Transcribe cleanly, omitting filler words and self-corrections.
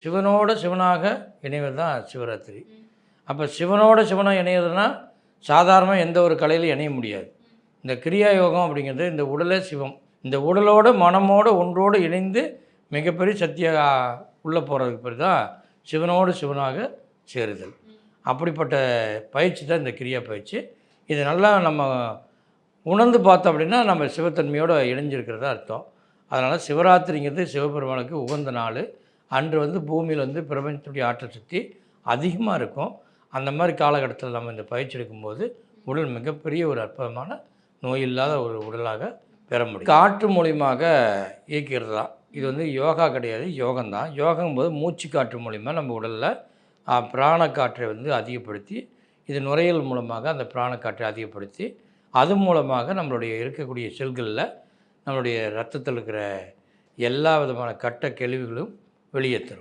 சிவனோட சிவனாக இணைவது தான் சிவராத்திரி. அப்போ சிவனோட சிவனாக இணையதுன்னா சாதாரணமாக எந்த ஒரு கலையிலும் இணைய முடியாது. இந்த கிரியா யோகம் அப்படிங்கிறது இந்த உடலே சிவம். இந்த உடலோடு மனமோடு ஒன்றோடு இணைந்து மிகப்பெரிய சக்தியாக உள்ளே போகிறதுக்கு பேர் தான் சிவனோடு சிவனாக சேருதல். அப்படிப்பட்ட பயிற்சி தான் இந்த கிரியா பயிற்சி. இது நல்லா நம்ம உணர்ந்து பார்த்தோம் அப்படின்னா நம்ம சிவத்தன்மையோடு இணைஞ்சிருக்கிறதா அர்த்தம். அதனால் சிவராத்திரிங்கிறது சிவபெருமானுக்கு உகந்த நாள். அன்று பூமியில் பிரபஞ்சத்துடைய ஆற்றல் சக்தி அதிகமாக இருக்கும். அந்த மாதிரி காலகட்டத்தில் நம்ம இந்த பயிற்சி எடுக்கும்போது உடல் மிகப்பெரிய ஒரு அற்புதமான நோய் இல்லாத ஒரு உடலாக பெற முடியும். காற்று மூலியமாக இயக்கிறது தான் இது. யோகா கிடையாது, யோகம்தான். யோகங்கும்போது மூச்சு காற்று மூலிமா நம்ம உடலில் பிராணக்காற்றை அதிகப்படுத்தி, இது நுரையீரல் மூலமாக அந்த பிராணக்காற்றை அதிகப்படுத்தி, அது மூலமாக நம்மளுடைய இருக்கக்கூடிய செல்களில் நம்மளுடைய இரத்தத்தில் இருக்கிற எல்லா விதமான கெட்ட கழிவுகளும் வெளியேற்றும்.